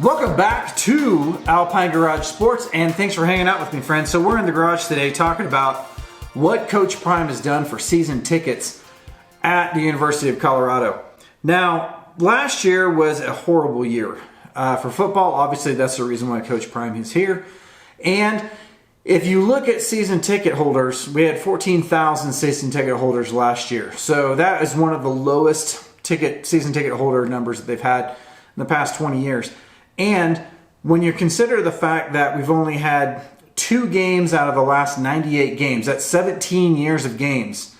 Welcome back to Alpine Garage Sports, and thanks for hanging out with me, friends. So we're in the garage today talking about what Coach Prime has done for season tickets at the University of Colorado. Now, last year was a horrible year for football. Obviously, that's the reason why Coach Prime is here. And if you look at season ticket holders, we had 14,000 season ticket holders last year. So that is one of the lowest season ticket holder numbers that they've had in the past 20 years. And when you consider the fact that we've only had 2 games out of the last 98 games, that's 17 years of games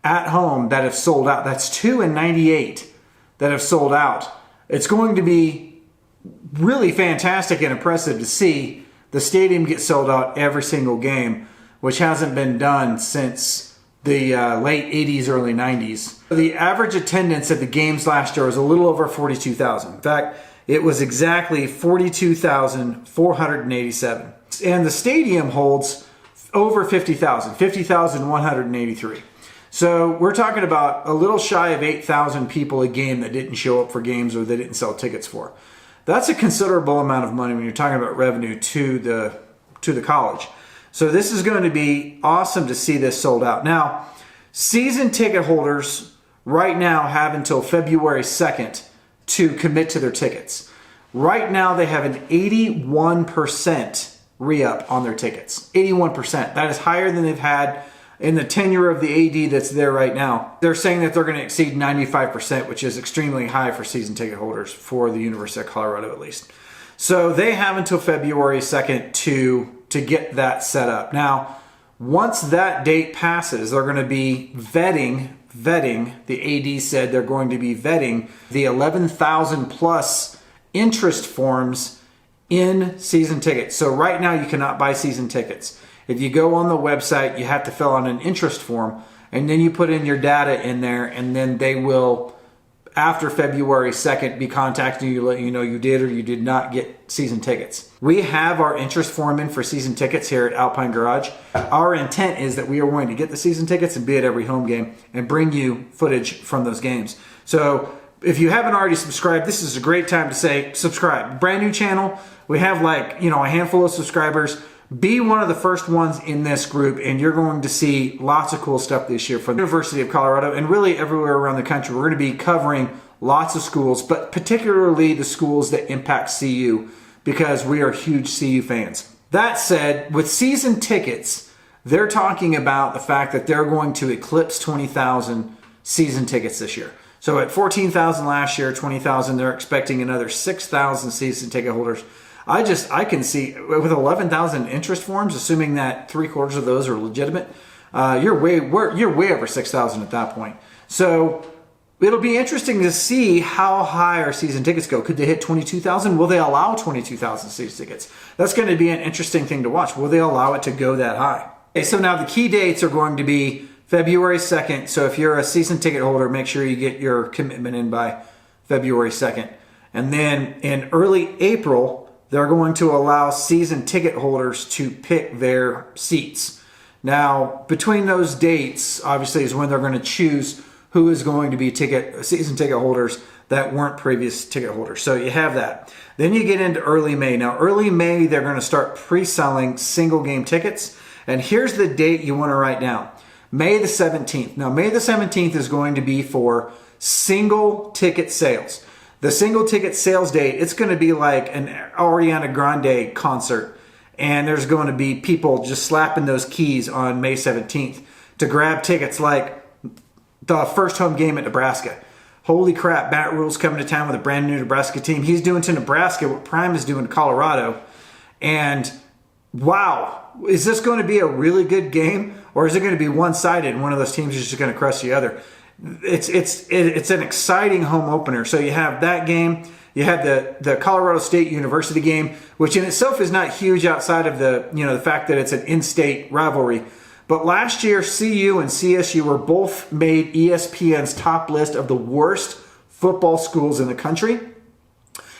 at home that have sold out. That's 2 in 98 that have sold out. It's going to be really fantastic and impressive to see the stadium get sold out every single game, which hasn't been done since the late 80s, early 90s. The average attendance at the games last year was a little over 42,000. In fact, it was exactly 42,487. And the stadium holds over 50,000, 50,183. So we're talking about a little shy of 8,000 people a game that didn't show up for games or they didn't sell tickets for. That's a considerable amount of money when you're talking about revenue to the college. So this is going to be awesome to see this sold out. Now, season ticket holders right now have until February 2nd to commit to their tickets. Right now they have an 81% re-up on their tickets. 81%. That is higher than they've had in the tenure of the AD that's there right now. They're saying that they're going to exceed 95%, which is extremely high for season ticket holders for the University of Colorado at least. So they have until February 2nd to get that set up. Now, once that date passes, they're going to be vetting, the AD said they're going to be vetting the 11,000 plus interest forms in season tickets. So right now you cannot buy season tickets. If you go on the website, you have to fill out an interest form, and then you put in your data in there, and then they will, after February 2nd, be contacting you, let you know you did or you did not get season tickets. We have our interest form in for season tickets here at Alpine Garage. Our intent is that we are going to get the season tickets and be at every home game and bring you footage from those games. So if you haven't already subscribed, this is a great time to say subscribe. Brand new channel. We have a handful of subscribers. Be one of the first ones in this group, and you're going to see lots of cool stuff this year from the University of Colorado and really everywhere around the country. We're going to be covering lots of schools, but particularly the schools that impact CU because we are huge CU fans. That said, with season tickets, they're talking about the fact that they're going to eclipse 20,000 season tickets this year. So at 14,000 last year, 20,000, they're expecting another 6,000 season ticket holders. I can see with 11,000 interest forms, assuming that 3/4 of those are legitimate, you're way over 6,000 at that point. So it'll be interesting to see how high our season tickets go. Could they hit 22,000? Will they allow 22,000 season tickets? That's going to be an interesting thing to watch. Will they allow it to go that high? Okay, so now the key dates are going to be February 2nd. So if you're a season ticket holder, make sure you get your commitment in by February 2nd. And then in early April, they're going to allow season ticket holders to pick their seats. Now, between those dates, obviously, is when they're going to choose who is going to be season ticket holders that weren't previous ticket holders. So you have that. Then you get into early May. Now, early May, they're going to start pre-selling single game tickets. And here's the date you want to write down. May the 17th. Now, May the 17th is going to be for single ticket sales. The single ticket sales date, it's going to be like an Ariana Grande concert. And there's going to be people just slapping those keys on May 17th to grab tickets like the first home game at Nebraska. Holy crap, Matt Rule's coming to town with a brand new Nebraska team. He's doing to Nebraska what Prime is doing to Colorado. And wow, is this going to be a really good game? Or is it going to be one-sided and one of those teams is just going to crush the other? It's an exciting home opener. So you have that game. You have the Colorado State University game, which in itself is not huge outside of the fact that it's an in-state rivalry. But last year, CU and CSU were both made ESPN's top list of the worst football schools in the country.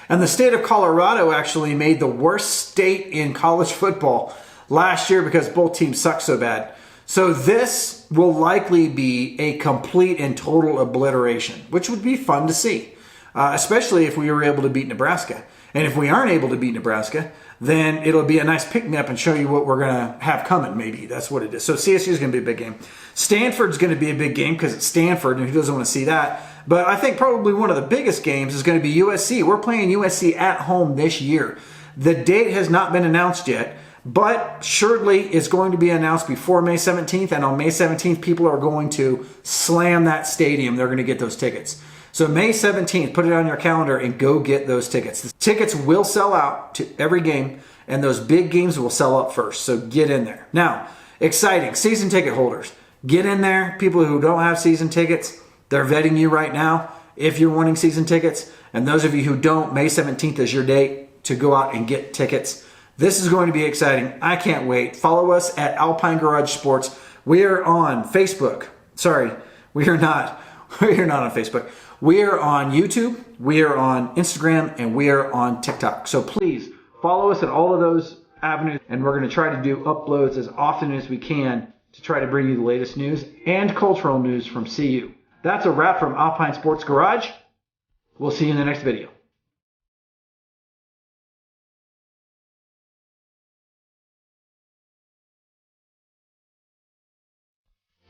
And the state of Colorado actually made the worst state in college football last year because both teams suck so bad. So this will likely be a complete and total obliteration, which would be fun to see, especially if we were able to beat Nebraska. And if we aren't able to beat Nebraska, then it'll be a nice pick-me-up and show you what we're going to have coming, maybe. That's what it is. So CSU is going to be a big game. Stanford's going to be a big game because it's Stanford, and who doesn't want to see that? But I think probably one of the biggest games is going to be USC. We're playing USC at home this year. The date has not been announced yet, but surely it's going to be announced before May 17th, and on May 17th, people are going to slam that stadium. They're going to get those tickets. So May 17th, put it on your calendar and go get those tickets. The tickets will sell out to every game, and those big games will sell out first. So get in there. Now, exciting, season ticket holders. Get in there. People who don't have season tickets, they're vetting you right now if you're wanting season tickets. And those of you who don't, May 17th is your date to go out and get tickets. This is going to be exciting. I can't wait. Follow us at Alpine Garage Sports. We are on Facebook. Sorry, we are not. We are not on Facebook. We are on YouTube, we are on Instagram, and we are on TikTok. So please follow us at all of those avenues, and we're going to try to do uploads as often as we can to try to bring you the latest news and cultural news from CU. That's a wrap from Alpine Sports Garage. We'll see you in the next video.